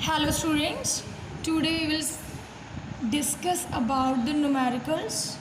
Hello students, today we will discuss about the numericals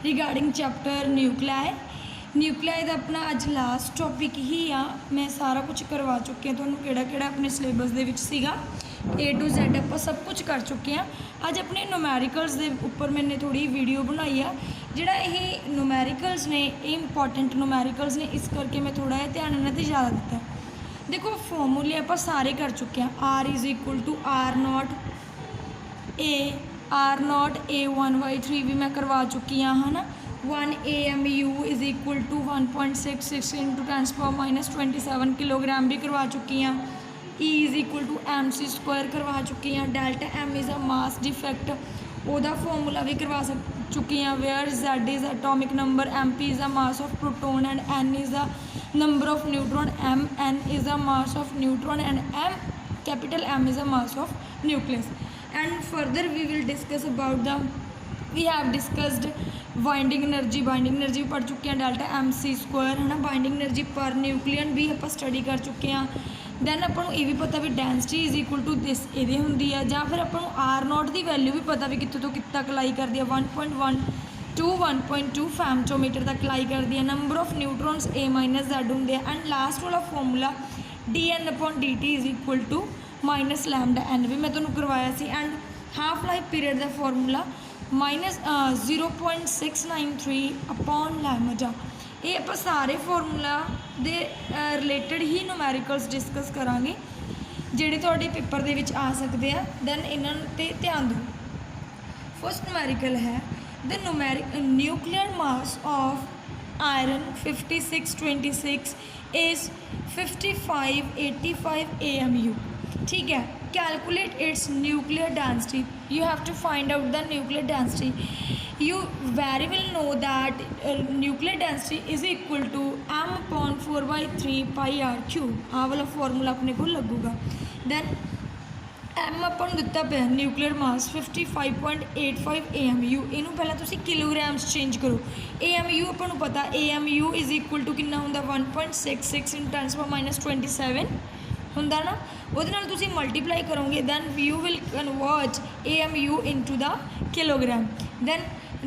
regarding chapter nuclei. nuclei ਦਾ अपना अज last topic ही आ। मैं सारा कुछ करवा चुकी हाँ तुहानूं किहड़ा अपने सिलेबस दे विच सीगा A to Z आपां सब कुछ कर चुके हैं। अज अपने numericals दे उपर मैंने थोड़ी वीडियो बनाई आ। जिहड़ा ये numericals ने इंपॉर्टेंट numericals ने, इस करके मैं थोड़ा जिहा ध्यान इन्हां ते ज़्यादा दिता है। देखो फॉर्मूले आप सारे कर चुके हैं। R is equal to R not A1/3 भी मैं करवा चुकी हाँ, है ना। 1 AMU is equal to 1.66 into 10⁻⁻27 kilogram भी करवा चुकी हाँ। E is equal to MC² करवा चुकी हाँ। Delta M is a mass defect, ओदा फॉर्मूला भी करवा चुकी हैं। Where Z is atomic number, MP is a mass of proton and N is a number of neutron, N is the mass of neutron and capital M is the mass of nucleus. And further we will discuss about we have discussed binding energy भी पढ़ चुके हैं। Delta MC² है ना। Binding energy per nucleon भी आप study कर चुके हैं। दैन अपन ये भी पता भी density is equal to this ये होंगी है, या फिर अपन R0 की वैल्यू भी पता भी कितों तो कितना लाई कर दी है। 1.2 फैमटोमीटर तक लाई कर दी है। नंबर ऑफ न्यूट्रॉन्स A-Z होंगे। एंड लास्ट वाला formula dN/dt is equal to -λN भी मैं तुम्हें करवाया सी। एंड हाफ लाइफ पीरियड का फॉर्मूला -0.693 अपॉन लैम्डा। ये आप सारे फॉर्मूला दे रिलेटेड ही न्यूमेरिकल्स डिस्कस करांगे जिहड़े तुहाडे पेपर दे विच आ सकते हैं। दैन इन्हां ते ध्यान दो। फर्स्ट न्यूमेरिकल है the nuclear mass of iron 5626 is 5585 AMU। ठीक है, calculate its nuclear density। you have to find out the nuclear density। you very well know that nuclear density is equal to m/4/3 pi r cube। आ वाला formula अपने को लगूगा। then M अपन दिता पे nuclear mass 55.85 AMU। इनू पहला तुसी kilograms change करो। AMU अपन पता AMU इज़ इक्वल टू कितना होंदा 1.66 × 10⁻⁻27 होंदा ना। वो तुसी मल्टीप्लाई करोगे then you will convert AMU into the kilogram.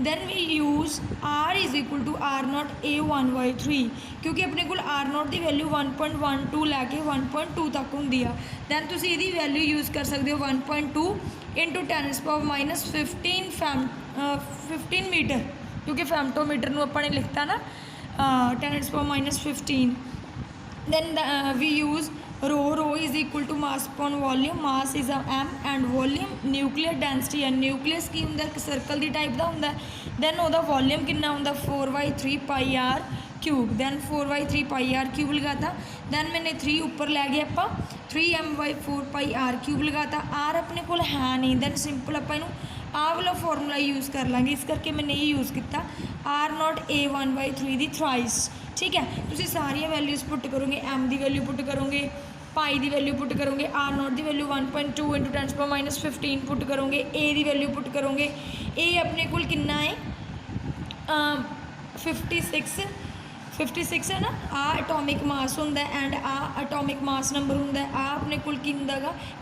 then we use R is equal to R0 A1/3 क्योंकि अपने को R0 की वैल्यू 1.12 लैके 1.2 तक होंगी है। दैन तुसी इहदी वैल्यू यूज़ कर सकते हो 1.2 इंटू 10⁻⁻15 मीटर, क्योंकि फैमटोमीटर को अपने लिखता ना 10⁻⁻15। then we use rho is equal to mass upon volume। mass is a m and volume nuclear density है। न्यूक्लियस की होंगे सर्कल की टाइप का होंगे। दैन वह वॉल्यूम कितना होंगे 4/3 pi r cube. Then 4/3 pi r cube लगाता। दैन मैंने 3 ऊपर लै गए आप 3m/4 pi r क्यूब लगाता। r अपने को है नहीं। दैन सिंपल आप आ वाला फॉर्मूला यूज़ कर लेंगे, इस करके मैंने ये यूज़ किया R0 A1/3 दी थ्राइस। ठीक है, तुम सारिया वैल्यूज़ पुट करोगे। M की वैल्यू पुट करोगे, पाई की वैल्यू पुट करोगे, R0 की वैल्यू 1.2 इंटू 10⁻⁻15 पुट करोगे, A की वैल्यू पुट करोगे। A अपने को कितना है 56 है ना। आ एटॉमिक मास होंगे एंड आ एटॉमिक मास नंबर होंगे। आ अपने को होंगे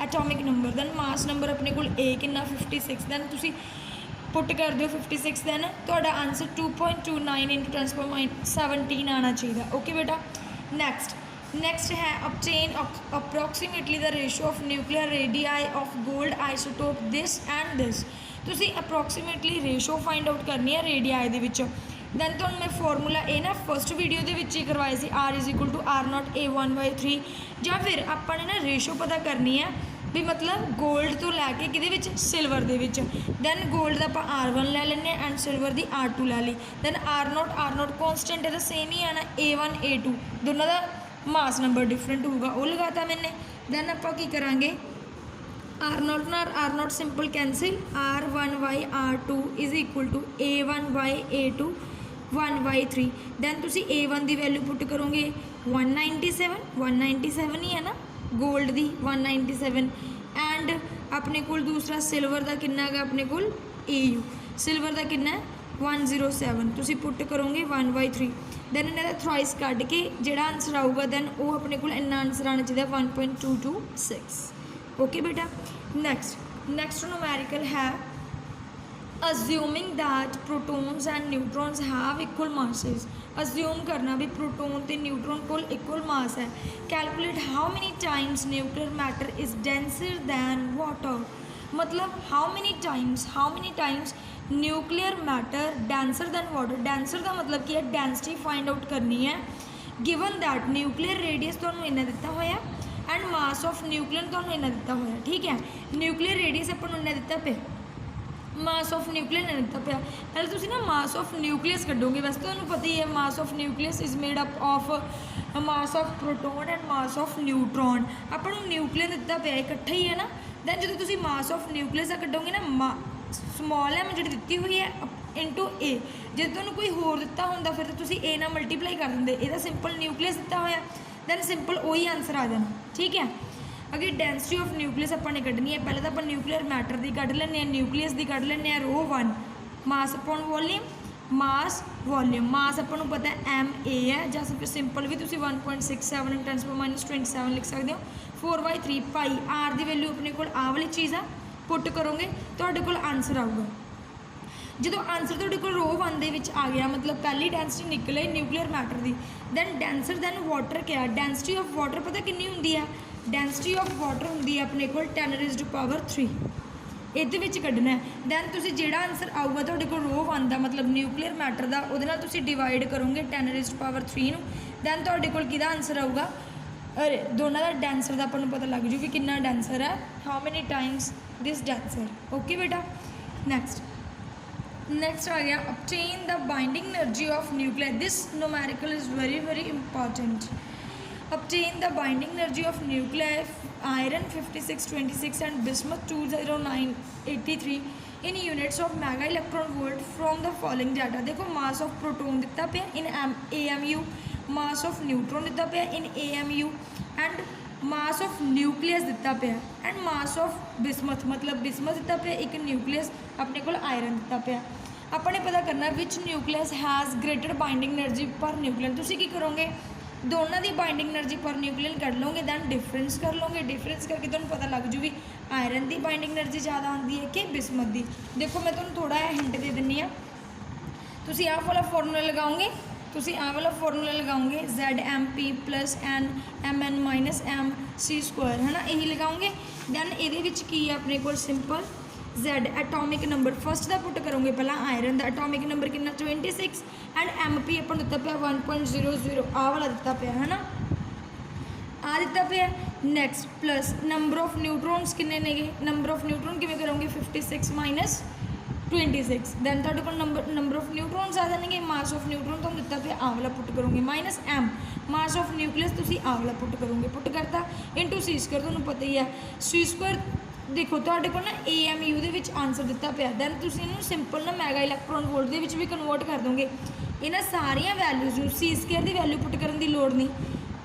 atomic number. Then mass number अपने को A कितना 56। दैन तुसी पुट कर दो 56। दैन तो आंसर 2.29 इंटू 10⁻17 आना चाहिए। ओके बेटा। नेक्स्ट है obtain approximately the ratio of nuclear radii of gold isotope this and this। तुसी approximately ratio फाइंड आउट करनी है रेडियाई दे विच। दैन तो मैं फॉर्मूला ये ना फर्स्ट वीडियो के ही करवाए सी R is equal to R0 A1/3। या फिर अपन ने रेशो पता करनी है भी मतलब गोल्ड तो लैके कि सिल्वर दे विच। दैन गोल्ड का आप R1 लै लें एंड सिल्वर की R2 लै ली। दैन R0 कॉन्सटेंट है तो सेम ही आना A1 A2 दोनों का मास नंबर डिफरेंट होगा, वो लगाता मैंने। दैन आप करांगे R0 simple cancel R1/R2 is equal to A1/A2 1/3। Then तुसी A1 की वैल्यू पुट करोगे 197 ही है ना गोल्ड की 197। एंड अपने को दूसरा सिल्वर का कितना है अपने को AU सिल्वर का कितना है 107। तुसी पुट करोगे 1/3। दैन इन्होंने थ्राइस कट के जोड़ा आंसर आऊगा दैन वो अपने को इन्ना आंसर आना चाहिए 1.226। ओके बेटा। नेक्स्ट न्यूमेरिकल है assuming that protons and neutrons have equal masses। assume करना भी प्रोटोन ते न्यूट्रॉन को इक्वल मास है। Calculate how many times nuclear matter is denser than water. मतलब how many times nuclear matter denser than water. Denser का मतलब की है डेंसिटी फाइंड आउट करनी है। गिवन दैट न्यूक्लियर रेडियस तुहानूं इन्ना दिता होया एंड मास ऑफ न्यूक्लियर तुहानूं इन्ना दिता होया। ठीक है, न्यूक्लियर रेडियस अपन इन्ना दिता पे, मास ऑफ न्यूक्लियर ने दिता पाया। पहले तुसीं ना मास ऑफ न्यूक्लियस कढोगे। वैसे तो तुहानूं पता ही है mass of nucleus is made up of mass of proton and mass of neutron. ਆਪਾਂ ਨੂੰ न्यूक्लियर दिता पाया इकट्ठा ही है ना। दैन जो तुसीं मास ऑफ न्यूक्लियस का कढोगे ना स्मॉल एम जी दी हुई है इंटू ए। जो तुहानूं कोई होर दिता हुंदा फिर तो तुसीं ए नाल मल्टीप्लाई कर दिंदे। ਇਹਦਾ सिंपल न्यूक्लियस दिता होया दैन सिंपल वही आंसर आ जाना। ठीक है, अगर डेंसिटी ऑफ न्यूक्लियस अपने कढ़नी है, पहले तो आप न्यूक्लियर मैटर की कढ़ लें, न्यूक्लियस की कढ़ लें रो 1 मास अपॉन वॉल्यूम। मास अपन पता है एम ए है, ਜਾਂ सिंपल भी तुम 1.67 × 10⁻27 लिख सकते हो। 4/3 पाई आर की वैल्यू अपने को आ वाली चीज़ है पुट करोगे तो आंसर आऊगा। जो आंसर तो रो 1 दे विच आ गया मतलब पहली डेंसिटी निकले न्यूक्लियर मैटर की। दैन डेंसर दैन वाटर क्या, डेंसिटी ऑफ वाटर पता कितनी होंगी है, डेंसिटी ऑफ वाटर होंगी है अपने को 10⁻³ ये कढ़ना है। दैन तुम जो आंसर आऊगा तो रो 1 का मतलब न्यूक्लियर मैटर का वो डिवाइड करोगे 10⁻³ दैन तो आंसर आऊगा। अरे दोनों का डेंसर का अपन पता लग जू कि कितना डेंसर है, how many times this denser. Okay बेटा। नेक्स्ट आ गया obtain the binding energy of nuclei। this numerical is very important। obtain the binding energy of nuclei iron 5626 and bismuth 20983 in units of mega electron volt from the following data। देखो मास of proton दिता पे in AMU, mass of neutron दिता पे in AMU and mass of nucleus दिता पे and mass of bismuth मतलब bismuth दिता पे एक न्यूक्लियस अपने को आयरन दिता पे। अपने पता करना which nucleus has greater binding energy per nuclear. तुसीं की करोगे दोनों की बाइंडिंग एनर्जी पर न्यूक्लियर कढ़ लोगे दैन डिफरेंस कर लोगे। डिफरेंस करके तुहानूं पता लग जू भी आयरन की बाइंडिंग एनर्जी ज़्यादा आती है कि बिस्मथ की। देखो मैं तुहानूं थोड़ा जिहा हिंट दे दिंदी हाँ, तुसीं आह वाला फॉर्मूला लगाओगे, तुसीं आह वाला फॉर्मूला लगाओगे ZMP + NMN - MC² है ना, यही लगाओगे। दैन ये की है अपने को simple Z atomic number first का पुट करोगे पहला आयरन का एटॉमिक नंबर कितना 26 एंड MP अपन दिता पाया 1.00 आ वाला दिता पाया है ना, आ दिता पाया। Next plus number of neutrons किन्ने ने, नंबर ऑफ न्यूट्रॉन किमें करोगे 56 - 26 दैन तुहाडे कोल नंबर ऑफ न्यूट्रॉन्स आ जाएंगे। मास ऑफ न्यूट्रॉन तो दिता पे आ वाला पुट करोगे -M मास ऑफ न्यूक्लियस तुसीं आ वाला पुट करोगे, पुट करता इंटू C²। तुहानूं पता ही है C² देखो तुहाडे कोल ना AMU दे विच आंसर दिता पिया दैन तुसीं इहनूं सिंपल ना मैगा इलैक्ट्रॉन वोल्ट दे विच भी कन्वर्ट कर दोगे। इन्हां सारियां वैल्यूज़ नूं C² की वैल्यू पुट करन दी लोड़ नहीं,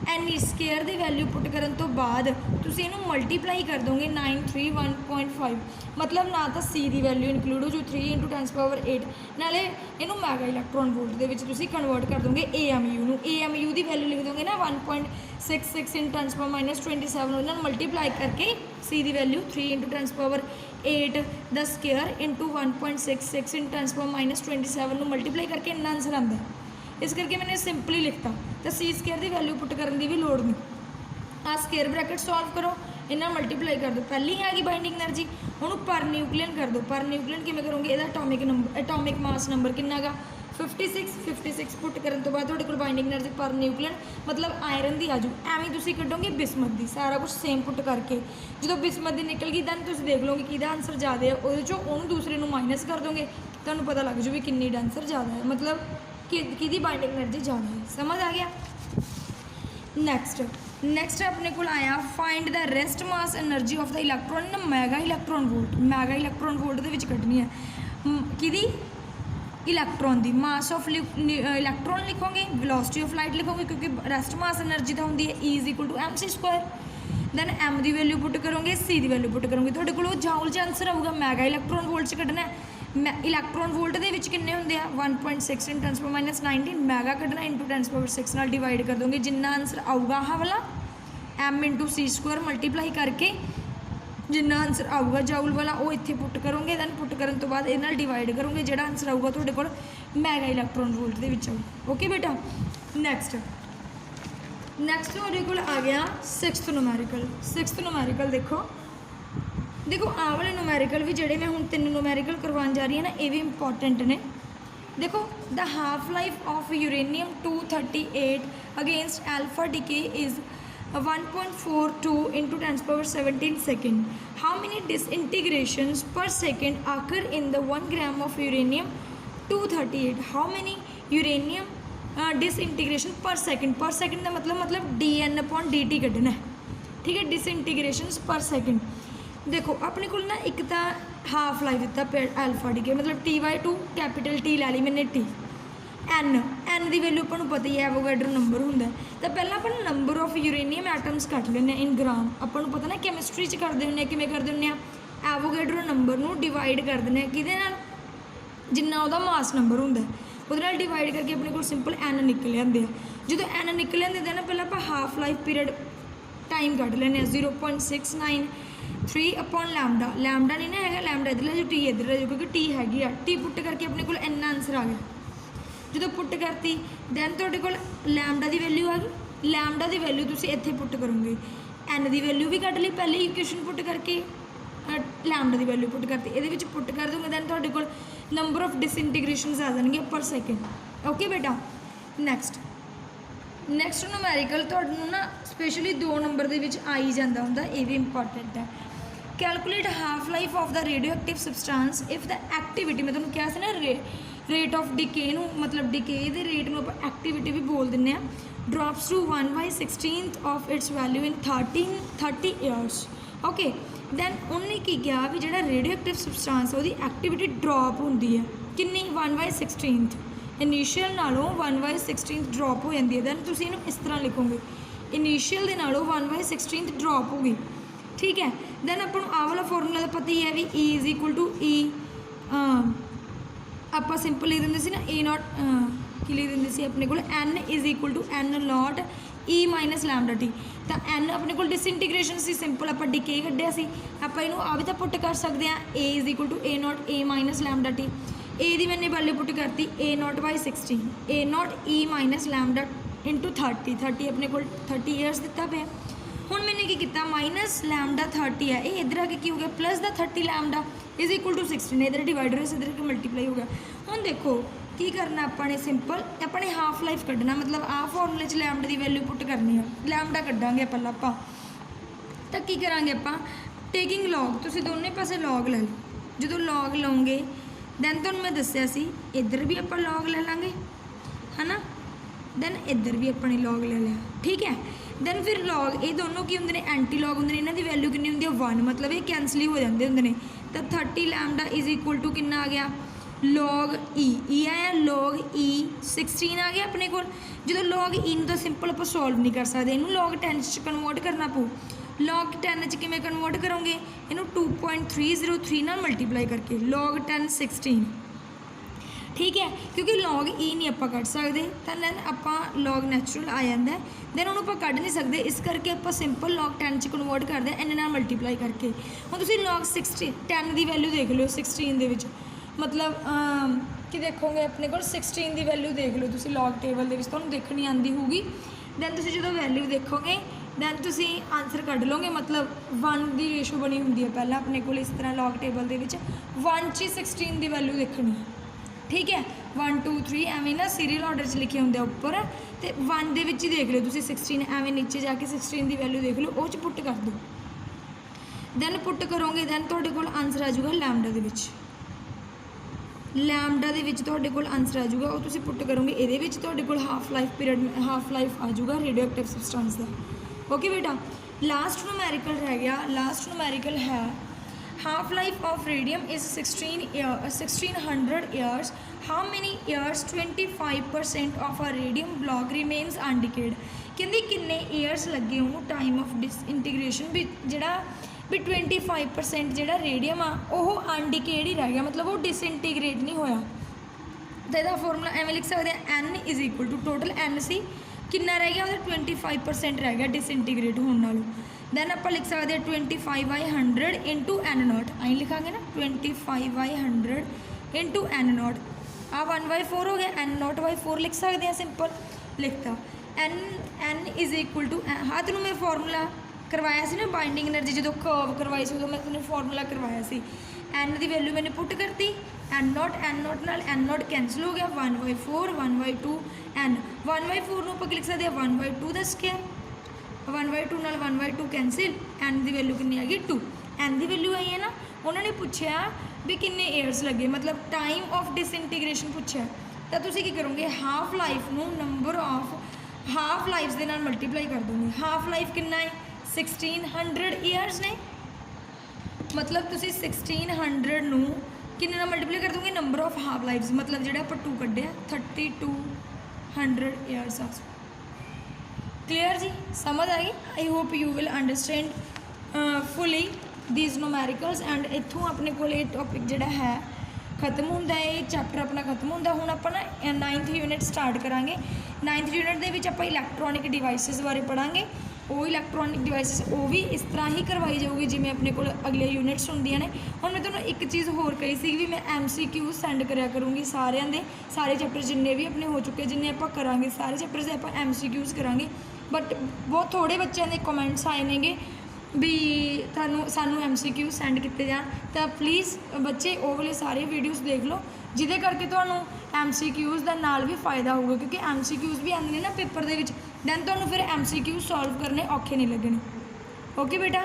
NE² की वैल्यू पुट करन तो बाद तुसीं इहनूं मल्टीप्लाई कर दोगे 931.5 मतलब ना तो C की वैल्यू इंक्लूड हो जू 3 × 10⁸ नाले इहनूं मैगा इलैक्ट्रॉन वोल्ट दे विच तुसीं कन्वर्ट कर दोगे AMU नूं। AMU की वैल्यू लिख दोगे ना 1.66 × 10⁻27 उन्हां नूं मल्टीप्लाई करके C की value 3 × 10⁸ the square into 1.66 × 10⁻27 multiply करके इन्ना आंसर आता है। इस करके मैंने सिंपली लिखता तो C² की वैल्यू पुट करने की भी लोड़ नहीं। आ स्केयर ब्रैकेट सॉल्व करो, इन्ना मल्टीप्लाई कर दो, पहली हैगी बाइंडिंग एनर्जी उन्होंने पर न्यूक्लियन कर दो। पर न्यूक्लियन किमें करोगे, यदा एटॉमिक मास नंबर कितना गा 56 पुट करने तो बाद तुहाडे कोल बाइंडिंग एनर्जी पर न्यूक्लियन मतलब आयरन की आजू। एवं तुसीं कढोगे बिस्मथ की, सारा कुछ सेम पुट करके जो बिस्मथ की निकल गई दैन तुसीं देख लोगे कि आंसर ज़्यादा है, वो उन्होंने दूसरे को माइनस कर दोगे, तुहानूं पता लग जू भी किन्नी आंसर ज़्यादा है मतलब कि बाइंडिंग एनर्जी ज़्यादा है। समझ आ गया। नैक्सट अपने को आया find the rest mass energy of the electron in mega electron volt. Mega electron volt के कढ़नी है कि इलैक्ट्रॉन की मास ऑफ इलैक्ट्रॉन लिखोगे, वेलोसिटी ऑफ लाइट लिखोगे क्योंकि रेस्ट मास एनर्जी तो होंगी है E = MC²। दैन M की वैल्यू पुट करोगे, C की वैल्यू पुट करोगे, तुहाडे कोल जाउल च आंसर आऊगा। मैगा इलैक्ट्रॉन वोल्ट कढ़ना है, इलैक्ट्रॉन वोल्ट के किन्ने होंगे 1.6 × 10⁻19 मैगा कढ़ना इंटू 10⁻6 नाल डिवाइड कर दोगे, जिन्ना आंसर आऊगा आह वाला M × C² मल्टीप्लाई करके जिन्ना आंसर आऊगा जाउल वाला वो इत्थे पुट करोगे, दैन पुट करन तो बाद इहदे नाल डिवाइड करोगे, जिहड़ा आंसर आऊगा तुहाडे कोल मैगा इलैक्ट्रॉन वोल्ट दे विच आऊगा। ओके बेटा, नैक्सट तुहाडे कोल आ गया सिक्स्थ नुमैरिकल। देखो आह वाले नुमैरिकल भी जिहड़े मैं हुण 3 नुमैरिकल करवाउण जा रही है ना, ये भी इंपॉर्टेंट ने। देखो the half life of uranium 238 against alpha decay is 1.42 into 10^17 second. How many disintegrations per second occur in the 1 gram of uranium 238? How many uranium disintegration per second? Per second का मतलब dn/dt कढ़ना है, ठीक है। Disintegration पर second. देखो अपने को ना एक तो हाफ लाइफ दिता एल्फा डी के मतलब T/2 कैपिटल T लै ली मैंने T। एन की वैल्यू अपन पता ही है, एवोगैड्रो नंबर होंगे। तो पहला अपन नंबर ऑफ यूरेनियम एटम्स कट लेने इन ग्राम। अपन पता ना कैमिस्ट्री करते होंगे किमें करते होंगे, एवोगैड्रो नंबर को डिवाइड कर देने कि जिन्ना वह मास नंबर होंगे वो डिवाइड करके अपने को सिंपल एन निकल आते हैं। जो एन निकल आते हैं पहले आप half life period time cut लेने 0.693 अपॉन लैम्डा। लैम्डा नहीं ना है, लैम्डा इधर जो टी इधर जो, क्योंकि टी हैगी आ। टी पुट करके अपने को एन आंसर आ गया। जो पुट करती दैन तो लैम्डा की वैल्यू आ गई। लैम्डा की वैल्यू तुम इत्थे पुट करोगे, एन की वैल्यू भी कट ली पहले इक्वेशन पुट करके, लैम्डा की वैल्यू पुट करती ये पुट कर दोगे, दैन तो नंबर ऑफ डिसइंटीग्रेशन आ जाएंगे पर सेकेंड। ओके बेटा, नैक्सट नुमैरिकल तो ना स्पेशली 2 नंबर के आई जाता होंगे, ये भी इंपॉर्टेंट है। Calculate half life of the radioactive substance if the activity, मैं तुहानूं कहा सी ना रेट ऑफ डिके मतलब डिके के रेट में आप एक्टिविटी भी बोल दें, drops to 1/16 of its value in 30 years. Okay, then उन्हें की किया भी जो रेडियो एक्टिव सबसटेंस वो एक्टिविटी ड्रॉप होंगी है कितनी 1/16 इनीशियल नालों 1/16 ड्रॉप हो जाती है। दैन तुम इन्हूं इस तरह लिखोगे, इनीशियल के नालों 1/16 ड्रॉप होगी, ठीक है। दैन अपन आह वाला फॉर्मूला तो पता ही है भी E = E, आप सिंपल लिख देंगे ना A0 की लिख देंगे अपने को N = N0 E - λT। तो N अपने को डिसइंटीग्रेशन से सिंपल आप डिके कढ़िया से, आप इनू आ भी तो पुट कर सकते हैं A = A0 A - λT। ए की मैंने वैल्यू पुट करती A0/16 A0 E - λ × 30 अपने को 30 ईयर्स दिता पे। हुण मैंने की किया माइनस लैम्डा 30 है, ये इधर आके की हो गया प्लस द 30 लैम्डा = 16, इधर डिवाइडर से इधर मल्टीप्लाई हो गया। हुण देखो की करना अपने सिंपल अपने हाफ लाइफ कढ़ना, मतलब आ फॉर्मूले लैम्डा की वैल्यू पुट करनी है। लैम्डा कढ़ांगे पहला आप तो की करांगे आप टेकिंग लॉग, तुसीं दोनों पासे लॉग लै लो। जो लॉग लाओगे दैन तुहानूं मैं दस्सिया सी इधर भी आप लॉग ले लांगे है ना, दैन इधर भी अपने लॉग ले लिया, ठीक है। दैन फिर लॉग ये दोनों की होंगे ने एंटी लॉग होंगे, इन्हों की वैल्यू कितनी होंगी 1, मतलब ये कैंसल ही हो जाते होंगे। तो 30 लैम्डा = कितना आ गया log E आया, log E 16 आ गया अपने को। जो log E तो सिंपल आप सॉल्व नहीं कर सकते, इनू log 10 कन्वर्ट करना पू। log 10 किमें कन्वर्ट करोगे, इनू 2.303 नाल मल्टीप्लाई करके log 10 16, ठीक है। क्योंकि log E नहीं आप कढ़ सकते, तो दैन आप log नैचुरल आ जाता है, दैन उन्होंने आप कढ़ नहीं सकते, इस करके आप सिंपल log 10 कन्वर्ट करते हैं इन्हें मल्टीप्लाई करके। हुण तुसीं log 10 की वैल्यू देख लो 16 के, मतलब कि देखोगे अपने को 16 की वैल्यू देख लो तुसीं log टेबल के तुहानूं देखनी आती होगी। दैन तुसीं जो वैल्यू देखोगे दैन तुसीं आंसर कढ़ लोगे, मतलब 1 की रेशो बनी होंगी है पहला अपने को इस तरह log टेबल के 1 च 16 की वैल्यू देखनी है, ठीक है। 1 2 3 एवं ना सीरीयल ऑर्डर च लिखे होंगे उपर, तो 1 के ही देख लो तुसीं 16 एवं नीचे जाके 16 की वैल्यू देख लो, वो पुट कर दो। दैन पुट करोगे दैन तुहाडे कोल आंसर आ जाऊगा लैम्डा के लैम्डा के आंसर आ जाऊगा, वो तुसीं पुट करोगे ये half life period half life आ जाऊगा रेडियो एक्टिव सबसटेंस का। ओके बेटा, लास्ट नुमैरिकल रह गया। लास्ट नुमैरिकल है half life of radium is 1600 years. How many years 25% of a radium block remains undecayed. कहते किन्ने ईयर्स लगे उन्होंने टाइम ऑफ डिसइंटीग्रेशन भी जोड़ा भी 25% जो रेडियम आ वो अनडिकेड ही रह गया, मतलब वो डिसइंटीग्रेट नहीं होया। तो यदा फॉर्मूला एवं लिख सकते हैं N = टोटल N सी कितना रह गया, 25% रह गया डिसइंटीग्रेट होने वालों। दैन आप लिख सकते हैं 25/100 इंटू एन नॉट, आई लिखांगे ना 25/100 इंटू एन नॉट, आ 1/4 हो गया, एन नॉट बाई 4 लिख सकते हैं, सिंपल लिखता। एन इज़ इक्वल टू, हाँ तेन मैं फॉर्मूला करवाया सी ना बाइंडिंग एनर्जी जो कर्व करवाई सी, उदों मैं तेन फॉर्मूला करवाया सी। एन की वैल्यू मैंने पुट करती, एन नॉट नाल एन नॉट कैंसल हो गया, 1/4 1/2 एन, 1/4 को आप लिख सकते हैं 1/2 का स्क्वायर, 1/2 नाल 1/2 कैंसिल, एन की वैल्यू कितनी आ गई 2, एन की वैल्यू आई है ना। उन्होंने पूछा भी किन्ने ईयर्स लगे, मतलब टाइम ऑफ डिसइंटीग्रेशन पूछा, तो तुसीं की करोगे हाफ लाइफ नूं नंबर ऑफ हाफ लाइफ्स के नाल मल्टीप्लाई कर दोगे। हाफ लाइफ कितना है 1600 ईयर्स ने, मतलब तुसीं 1600 नूं किन्ने नाल मल्टीप्लाई कर दोगे नंबर ऑफ हाफ लाइफ्स, मतलब जिहड़ा आपां 2 कड्ढिआ 3200 ईयर्स आ। क्लीयर जी, समझ आ गई। I hope you will understand fully these numericals and इत्थों अपने को टॉपिक जिहड़ा है खत्म होंदा है, चैप्टर अपना खत्म होंदा। हुण आपां ना 9th यूनिट स्टार्ट करांगे। 9th यूनिट दे विच आपां इलैक्ट्रॉनिक डिवाइसिस बारे पढ़ांगे। वो इलैक्ट्रॉनिक डिवाइसिस वो भी इस तरह ही करवाई जाऊगी जिवें अपने को अगले यूनिट्स होंदियां ने। हुण मैं तुहानूं एक चीज़ होर कही सी भी मैं MCQ सेंड करिया करूँगी सारिਆਂ दे, सारे चैप्टर जिन्ने भी अपने हो चुके जिन्ने आपां करांगे सारे चैप्टर से आपां MCQs करांगे। बट बहुत थोड़े बच्चों के कमेंट्स आए नेगे भी सानू MCQ सेंड किए जान, तो प्लीज़ बच्चे वो वाले सारे वीडियोज़ देख लो जिदे करके तुहानू MCQs का नाल भी फायदा होगा, क्योंकि MCQs भी आते हैं ना पेपर दे विच, दैन तुहानू फिर MCQ सॉल्व करने औखे नहीं लगने। ओके बेटा,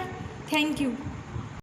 थैंक यू।